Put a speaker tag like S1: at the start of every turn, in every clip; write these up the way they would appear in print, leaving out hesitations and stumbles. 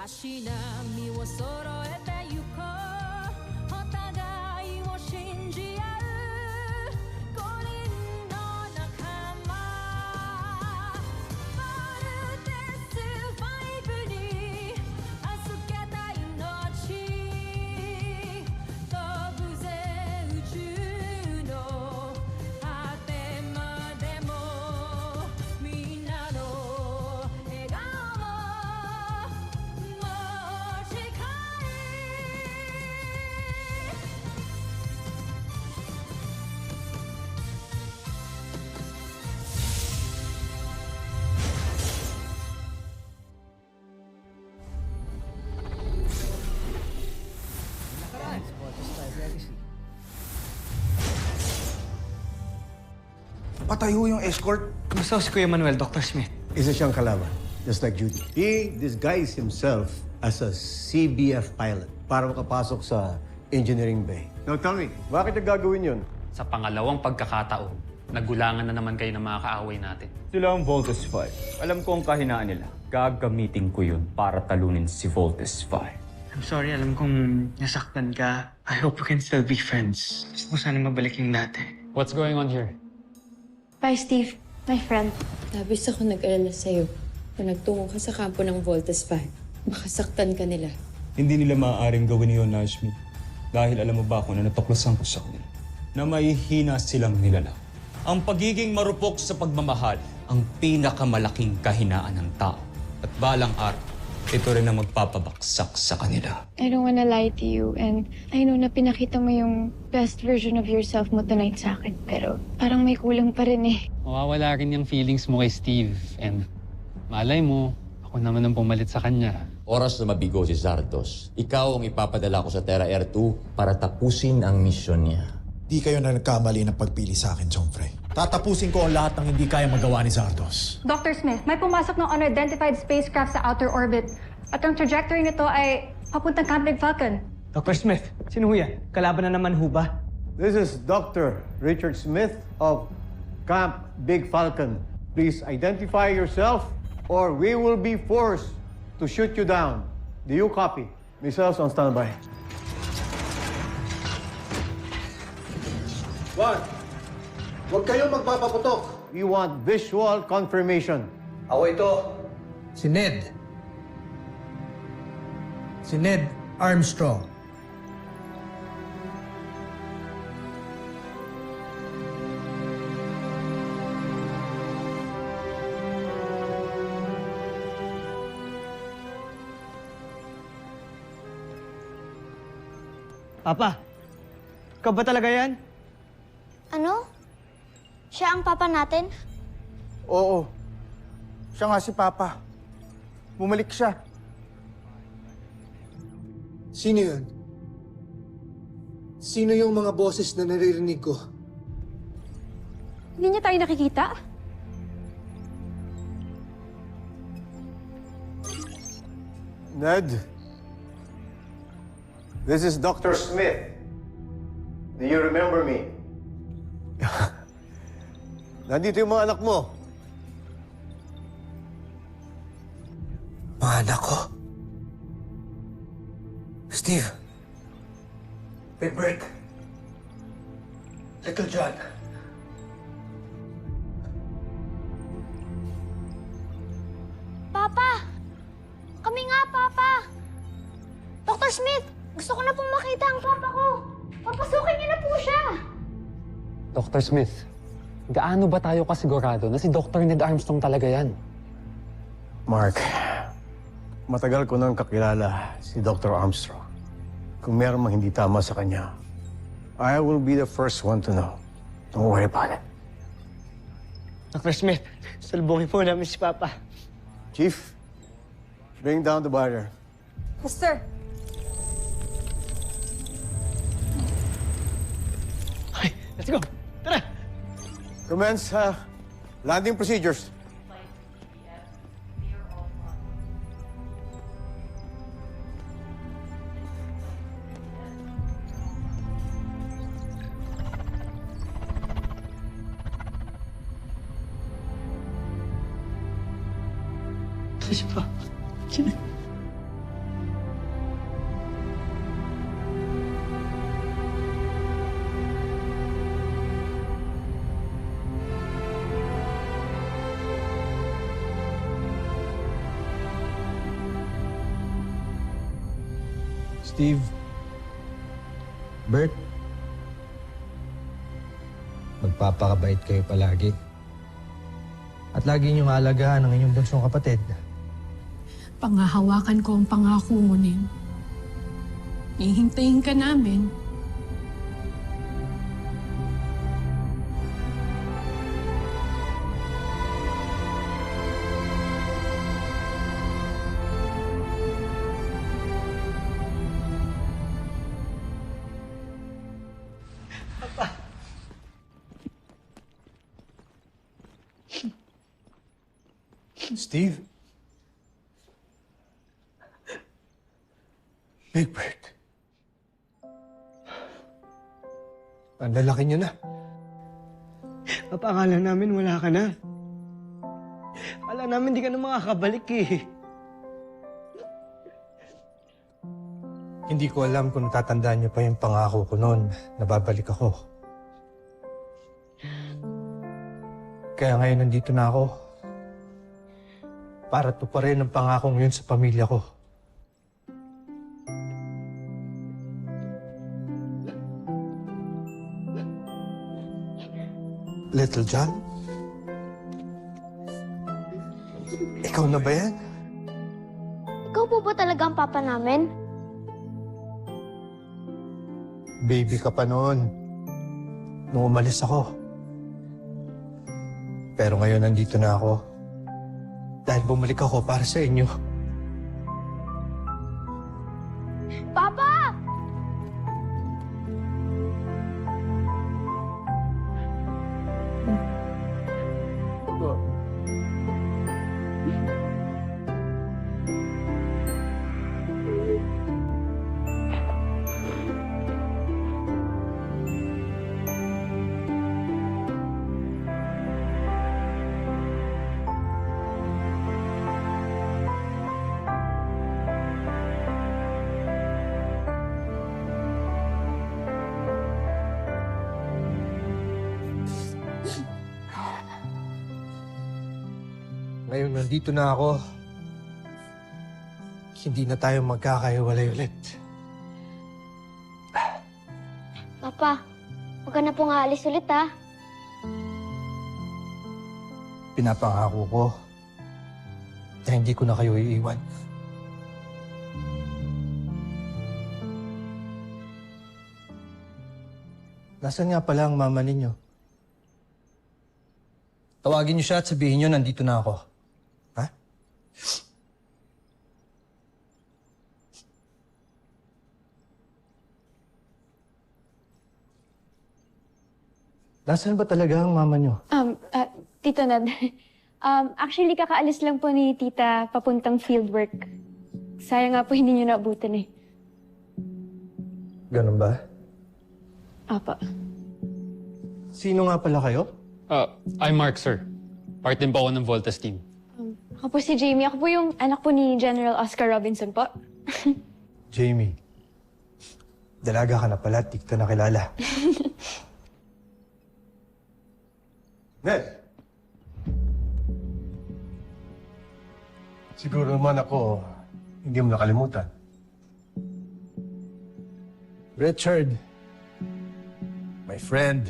S1: しなみを揃えてゆこうお互いを信じ合う五人の仲間まるでスファイブに預けた命飛ぶぜ宇宙の果てまでもみんなの笑顔も近い
S2: Patayo yung escort.
S3: Kumusta si Kuya Manuel, Dr. Smith?
S4: Isa siyang kalaban, just like Judy. He disguised himself as a CBF pilot para makapasok sa engineering bay. Now tell me, bakit niya gagawin yun?
S5: Sa pangalawang pagkakataon, nagulangan na naman kayo ng mga kaaway natin.
S6: Sila ang Voltes 5. Alam ko ang kahinaan nila. Gagamitin ko yun para talunin si Voltes 5.
S3: I'm sorry, alam kong nasaktan ka. I hope we can still be friends. Gusto ko sana mabalik yung dati.
S5: What's going on here?
S7: Bye, Steve. My friend.
S8: Labis ako nag-alala sa'yo. Kung nagtungo ka sa kampo ng Voltes 5, makasaktan ka nila.
S9: Hindi nila maaaring gawin yun, Nashmi. Dahil alam mo ba kung na natuklasan ko sa kanila na mahihina silang nilalang.
S6: Ang pagiging marupok sa pagmamahal ang pinakamalaking kahinaan ng tao. At balang araw, ito rin ang magpapabaksak sa kanila.
S7: I don't wanna lie to you and I know na pinakita mo yung best version of yourself mo tonight sa akin. Pero parang may kulang pa rin eh.
S5: Mawawala rin yung feelings mo kay Steve. And malay mo, ako naman ang pumalit sa kanya.
S10: Oras na mabigo si Zardos. Ikaw ang ipapadala ko sa Terra Air 2 para tapusin ang misyon niya.
S2: Di kayo na nagkamali ng pagpili sa akin, Chongfrey. Tatapusin ko ang lahat ng hindi kaya magawa ni Zardos.
S11: Dr. Smith, may pumasok ng unidentified spacecraft sa outer orbit. At ang trajectory nito ay papuntang Camp Big Falcon.
S3: Dr. Smith, sino yan? Kalaban na naman ho ba?
S4: This is Dr. Richard Smith of Camp Big Falcon. Please identify yourself or we will be forced to shoot you down. Do you copy? Missiles on standby. One. Huwag kayong magpapaputok. We want visual confirmation.
S2: Ako ito. Si Ned. Si Ned Armstrong.
S3: Papa, ikaw ba talaga yan?
S7: Ano? Siya ang papa natin?
S2: Oo. Siya nga si Papa. Bumalik siya. Sino yun? Sino yung mga boses na naririnig ko?
S11: Hindi niya tayo nakikita?
S4: Ned, this is Dr. Smith. Do you remember me? Nandito yung mga anak mo.
S2: Mga anak ko. Steve. Bert. Little John.
S7: Papa! Kami nga, Papa! Dr. Smith, gusto ko na pong makita ang papa ko. Papasukin niyo na po siya.
S5: Dr. Smith, gaano ba tayo kasigurado na si Dr. Ned Armstrong talaga yan?
S4: Mark, matagal ko nang kakilala si Dr. Armstrong. Kung meron mang hindi tama sa kanya, I will be the first one to know. Don't worry about it.
S3: Dr. Smith, salubungin po namin si Papa.
S4: Chief, bring down the barrier.
S11: Yes, sir.
S3: Okay, let's go. Tara!
S4: Commence landing procedures.
S3: Kasi pa.
S12: Steve, Bert, magpapakabait kayo palagi. At lagi niyong aalagaan ang inyong bunsong kapatid.
S13: Pangahawakan ko ang pangako mo, Ning. Hihintayin ka namin.
S4: Steve? Big Bird. Ang lalaki niyo na.
S3: Papa, akala namin wala ka na. Akala namin di ka na makakabalik eh.
S12: Hindi ko alam kung natatandaan niyo pa yung pangako ko noon na babalik ako. Kaya ngayon nandito na ako para tuparin ang pangakong yun sa pamilya ko. Little John? Ikaw na ba yan?
S7: Ikaw po ba talaga ang papa namin?
S12: Baby ka pa noon. Nung umalis ako. Pero ngayon nandito na ako. Dahil bumalik ako para sa inyo.
S7: Papa!
S12: Ngayon nandito na ako. Hindi na tayo magkakahiwalay ulit.
S7: Papa, huwag ka na pong aalis ulit, ha?
S12: Pinapangako ko na hindi ko na kayo iiwan. Nasaan nga pala ang mama ninyo? Tawagin niyo siya at sabihin niyo nandito na ako. Ha? Nasaan ba talaga ang mama niyo?
S11: Tito Ned, actually kakaalis lang po ni Tita papuntang fieldwork. Sayang nga po hindi niyo naabutan eh.
S12: Ganun ba?
S11: Apa.
S12: Sino nga pala kayo?
S5: I'm Mark, sir. Part din po ako ng Voltas team.
S11: Ako po si Jamie. Ako po yung anak po ni General Oscar Robinson po.
S12: Jamie. Dalaga ka na pala at di kita nakilala.
S4: Ned! Siguro naman ako, hindi mo nakalimutan.
S12: Richard. My friend.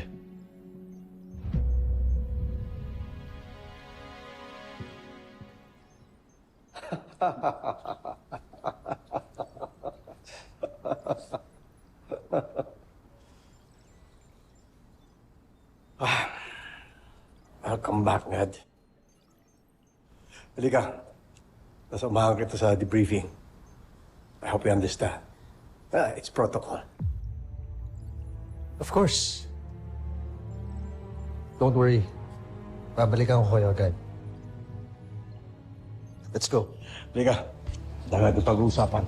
S4: Welcome back, Ned. Halika. Nasamahan kita sa debriefing. I hope you understand. It's protocol.
S12: Of course. Don't worry. Babalikan ko kayo agad. Let's go.
S4: Halika. Dami natin pag-uusapan.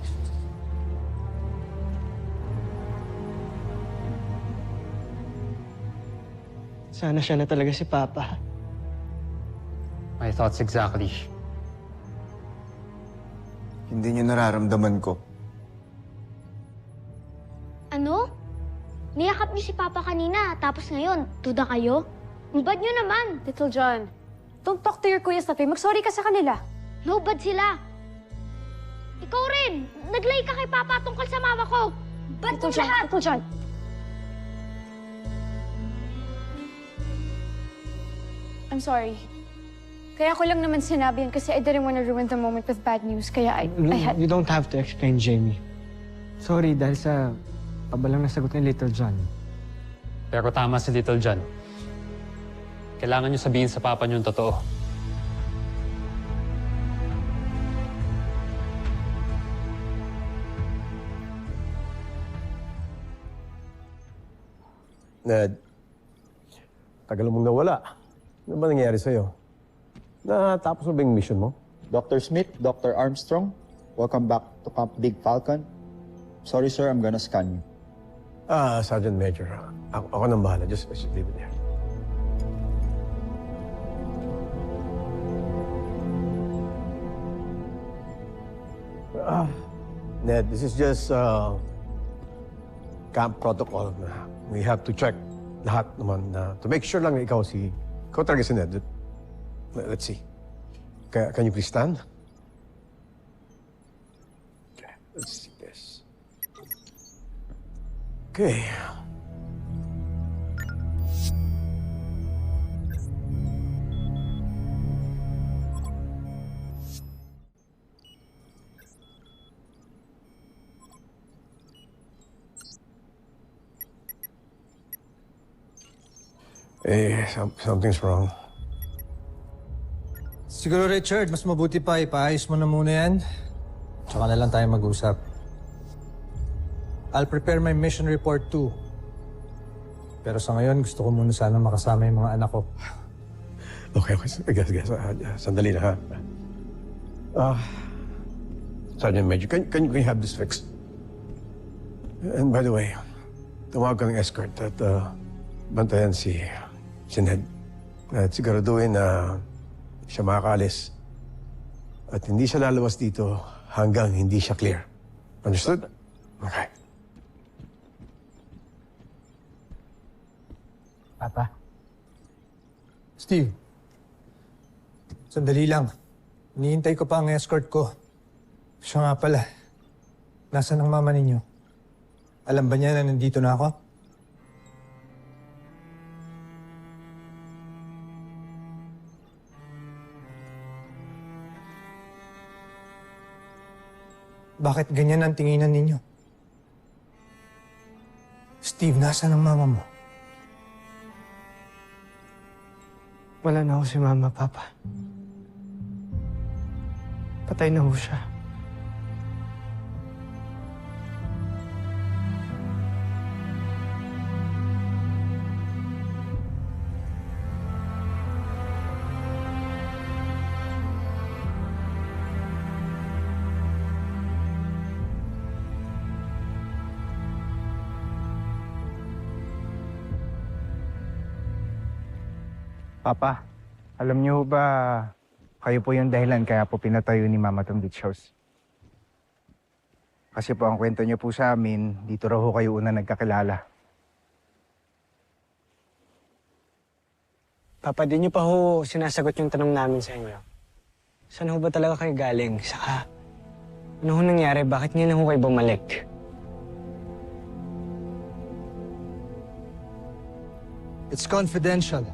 S3: Sana siya na talaga si Papa.
S5: My thoughts exactly.
S14: Hindi niyo nararamdaman ko.
S7: Ano? Niyakap niyo si Papa kanina, tapos ngayon, tuda kayo? Ang bad niyo naman.
S11: Little John, don't talk to your kuya stuff eh. Mag-sorry ka sa kanila.
S7: No bad sila. Ikaw rin! Naglay ka kay Papa tungkol sa mama ko! Ba't
S11: Tito
S7: yung
S11: John,
S7: lahat?
S11: Tito John. I'm sorry. Kaya ko lang naman sinabi yan kasi I didn't want to ruin the moment with bad news. Kaya I had...
S3: You don't have to explain, Jamie. Sorry, dahil sa pabalang nasagot ni Little John.
S5: Pero tama si Little John. Kailangan niyo sabihin sa papa niyo yung totoo.
S4: Ned, tagal mong nawala. Ano ba nangyari sa'yo? Natapos mo ba yung mission mo?
S14: Dr. Smith, Dr. Armstrong, welcome back to Camp Big Falcon. Sorry, sir, I'm gonna scan you.
S4: Sergeant Major. Ako nang bahala. Just leave it there. Ned, this is just camp protocol na we have to check lahat naman to make sure lang na ikaw talaga si Ned. Let's see. Can you please stand? Okay, let's see this. Okay. Something's wrong.
S12: Siguro, Richard, mas mabuti pa ipaayos mo na muna yan. Tsaka na lang tayo mag-usap. I'll prepare my mission report too. Pero sa ngayon, gusto ko muna sana makasama yung mga anak ko.
S4: Okay. Guys. Sandali na, ha? Sergeant Major, can you have this fixed? And by the way, tumawag ka ng escort at bantayan si Ned. At siguraduhin na siya makakaalis. At hindi siya lalabas dito hanggang hindi siya clear. Understood? Okay.
S12: Papa? Steve? Sandali lang. Hinihintay ko pa ang escort ko. Siya nga pala. Nasaan ang mama ninyo? Alam ba niya na nandito na ako? Bakit ganyan ang tinginan ninyo? Steve, nasaan ang mama mo?
S3: Wala na ho si Mama, Papa. Patay na ho siya.
S14: Papa, alam niyo ba, kayo po yung dahilan kaya po pinatayo ni Mama tong beach house. Kasi po ang kwento niyo po sa amin, dito raw ho kayo una nagkakilala.
S3: Papa, di niyo pa ho sinasagot yung tanong namin sa inyo. Saan ho ba talaga kayo galing? Saka, ano ho nangyari? Bakit niyo na ho kayo bumalik?
S12: It's confidential.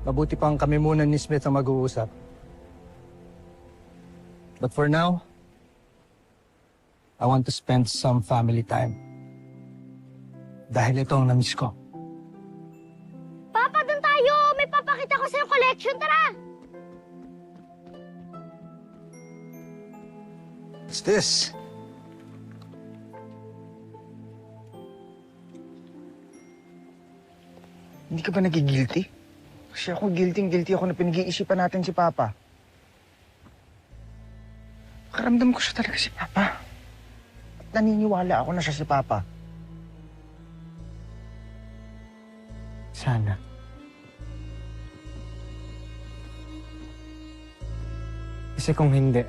S12: Mabuti pang kami muna ni Smith ang mag-uusap. But for now, I want to spend some family time. Dahil ito ang na-miss ko.
S7: Papa, doon tayo! May papakita ko sa'yo collection, tara!
S12: What's this?
S14: Hindi ka ba nagigilty? Kasi ako guilty ako na pinag-iisipan natin si Papa. Karamdam ko siya talaga si Papa. At naniniwala ako na siya si Papa.
S3: Sana. Kasi kung hindi,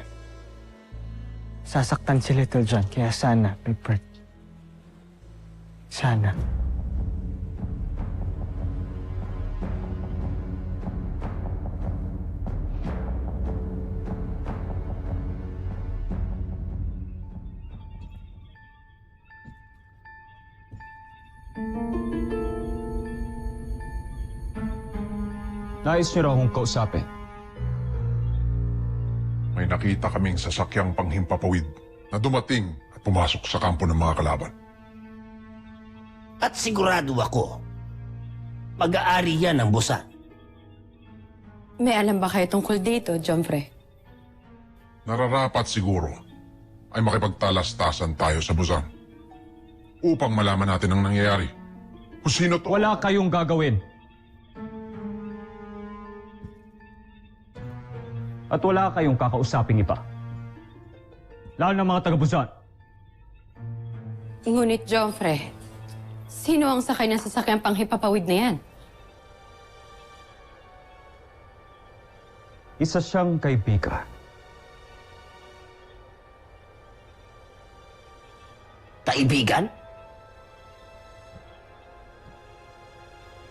S3: sasaktan si Little John. Kaya sana, Pipert. Sana.
S9: Nais niyo raw akong kausapin.
S15: May nakita kaming sasakyang panghimpapawid na dumating at pumasok sa kampo ng mga kalaban.
S16: At sigurado ako, mag-aari yan ng Busan.
S8: May alam ba kayo tungkol dito, Jomfre?
S15: Nararapat siguro ay makipagtalastasan tayo sa Busan upang malaman natin ang nangyayari. Kung sino to...
S6: Wala kayong gagawin. At wala kayong kakausaping iba. Lalo ng mga taga-Busan.
S8: Ngunit, Jomfre, sino ang sakay ng sasakyang panghipapawid na yan?
S6: Isa siyang kaibigan.
S16: Kaibigan?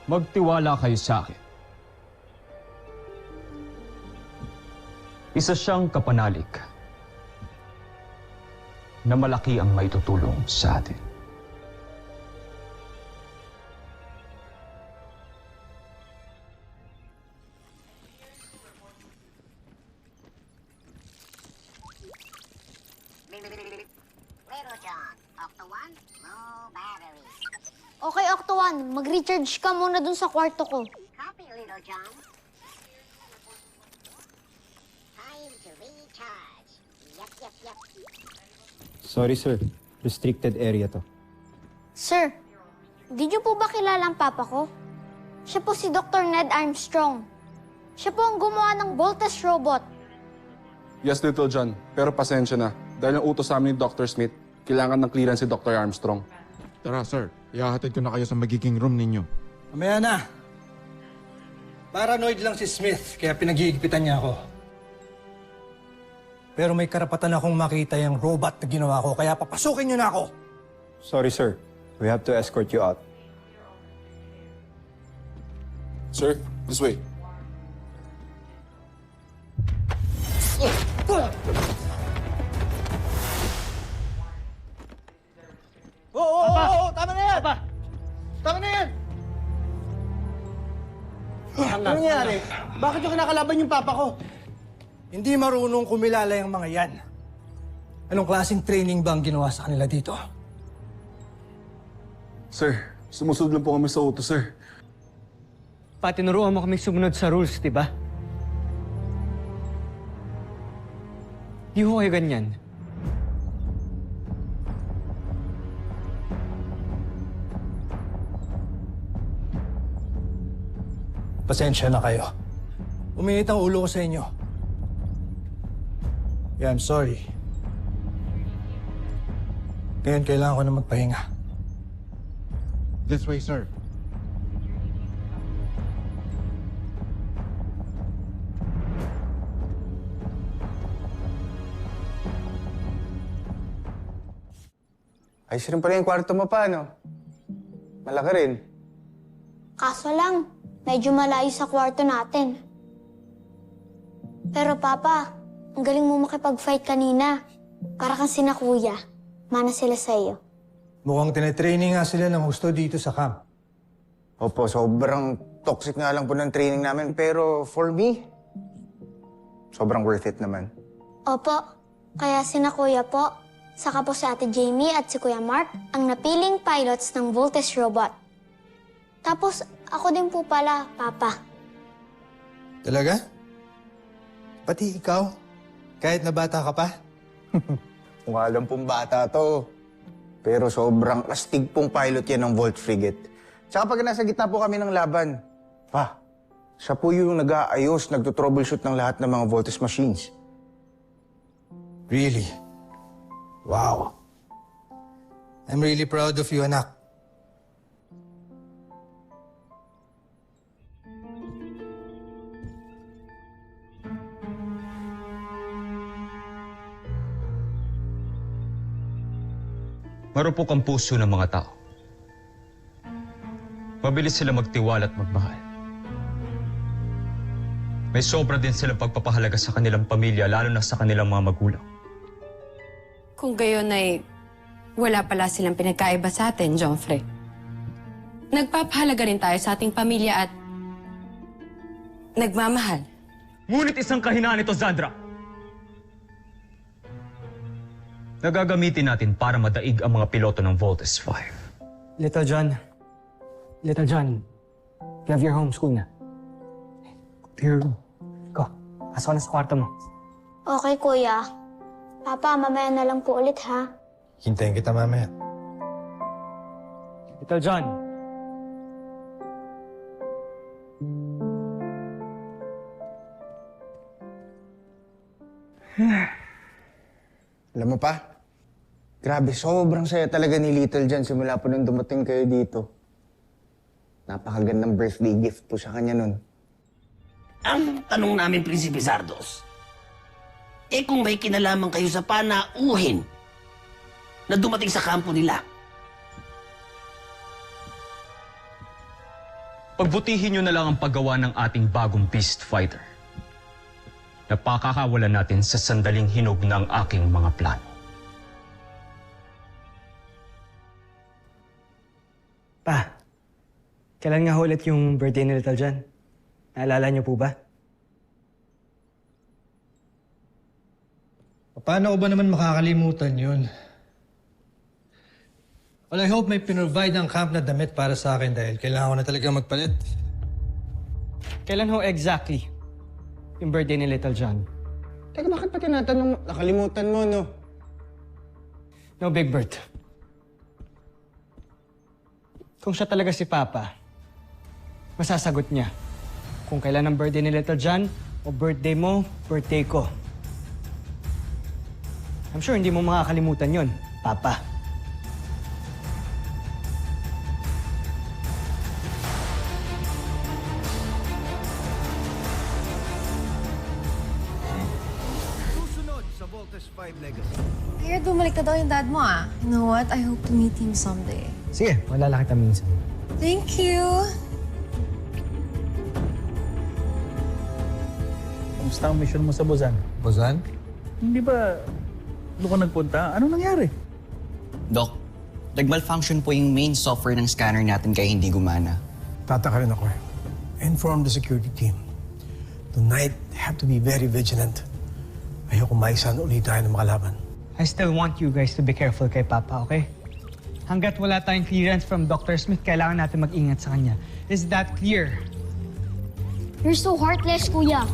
S6: Magtiwala kayo sa akin. Isa siyang kapanalig na malaki ang maitutulong sa atin.
S7: Okay, Octo-1. Mag-recharge ka muna dun sa kwarto ko.
S17: Copy, Little John. Time to recharge. Yep.
S14: Sorry, sir. Restricted area to.
S7: Sir, di niyo po ba kilala ang papa ko? Siya po si Dr. Ned Armstrong. Siya po ang gumawa ng Voltes robot.
S18: Yes, Little John. Pero pasensya na. Dahil ang utos sa amin ni Dr. Smith, kailangan ng clearance si Dr. Armstrong.
S2: Tara, sir. Ihahatid ko na kayo sa magiging room ninyo.
S12: Mamaya na. Paranoid lang si Smith, kaya pinag-iigpitan niya ako. Pero may karapatan akong makita yung robot na ginawa ko, kaya papasukin niyo na ako!
S14: Sorry, sir. We have to escort you out.
S18: Sir, this way.
S12: Oo! Tama na yan! Tama na yan! Ano nangyari? Bakit yung kinakalaban yung papa ko? Hindi marunong kumilala yung mga yan. Anong klaseng training ba ang ginawa sa kanila dito?
S18: Sir, sumusunod lang po kami sa utos, sir.
S3: Patinuruan mo kami sumunod sa rules, di ba? Di ho kayo ganyan.
S12: Pasensya na kayo. Uminit ang ulo ko sa inyo. Yeah, I'm sorry. Ngayon kailangan ko na magpahinga.
S2: This way, sir.
S19: Ayos rin pala yung kwarto mo pa, no? Malaki rin.
S7: Kaso lang, medyo malayo sa kwarto natin. Pero Papa, ang galing mo makipag-fight kanina. Para kang sina Kuya. Mana sila sa iyo.
S12: Mukhang tinetraining nga sila ng gusto dito sa camp.
S19: Opo, sobrang toxic nga lang po ng training namin. Pero for me, sobrang worth it naman.
S7: Opo, kaya sina Kuya po, saka po si Ate Jamie at si Kuya Mark ang napiling pilots ng Voltes robot. Tapos ako din po pala, Papa.
S12: Talaga? Pati ikaw? Kahit na bata ka pa?
S19: Kung alam pong bata to. Pero sobrang astig pong pilot yan ng Volt Frigate. Tsaka pag nasa gitna po kami ng laban, siya po yung nag-aayos, nagto-troubleshoot ng lahat ng mga Voltes machines.
S12: Really? Wow. I'm really proud of you, anak.
S6: Marupok ang puso ng mga tao. Mabilis sila magtiwala at magmahal. May sobra din silang pagpapahalaga sa kanilang pamilya, lalo na sa kanilang mga magulang.
S8: Kung gayon ay wala pala silang pinagkaiba sa atin, Jomfre. Nagpapahalaga rin tayo sa ating pamilya at Nagmamahal.
S6: Ngunit isang kahinaan ito, Zandra. Nagagamitin natin para madaig ang mga piloto ng Voltes 5.
S3: Little John, you have your homeschool na. Go to your room. Go, pasok ka na sa kwarto mo.
S7: Okay, kuya. Papa, mamaya na lang po ulit, ha?
S2: Hintayin kita mamaya.
S3: Little John.
S19: Alam mo pa? Grabe, sobrang saya talaga ni Little John simula po nung dumating kayo dito. Napakagandang birthday gift po sa kanya nun.
S16: Ang tanong namin, Prinsipe Zardos, kung may kinalaman kayo sa panauhin na dumating sa kampo nila,
S6: Pagbutihin nyo na lang ang paggawa ng ating bagong beast fighter. Napakakawalan natin sa sandaling hinog ng aking mga plano.
S3: Pa, kailan nga ulit yung birthday ni Little John? Naalala niyo po ba?
S12: Paano ko ba naman makakalimutan yun? Well, I hope may pinrovide ang camp na damit para sa akin dahil kailangan ko na talaga magpalit.
S3: Kailan ho exactly yung birthday ni Little John?
S19: Teka, bakit pa tinatanong? Nakalimutan mo, no?
S3: No, Big Bert. Kung siya talaga si Papa, masasagot niya kung kailan ang birthday ni Little John o birthday mo, birthday ko. I'm sure hindi mo makakalimutan yun, Papa.
S12: Susunod sa Voltes 5 Legacy.
S20: Kaya bumalik na daw yung dad mo ah. You know what? I hope to meet him someday.
S3: Sige, malala kita minsan.
S20: Thank you!
S21: Kamusta ang mission mo sa Buzan?
S12: Buzan?
S21: Hindi ba doon ka nagpunta? Anong nangyari?
S22: Doc, nag-malfunction po yung main software ng scanner natin kaya hindi gumana.
S12: Tataka rin ako eh. Inform the security team. Tonight, have to be very vigilant. Ayoko maisan ulit tayo ng mga laban.
S3: I still want you guys to be careful kay Papa, okay? Hanggat wala tayong clearance from Dr. Smith, kailangan natin mag-ingat sa kanya. Is that clear?
S7: You're so heartless, kuya.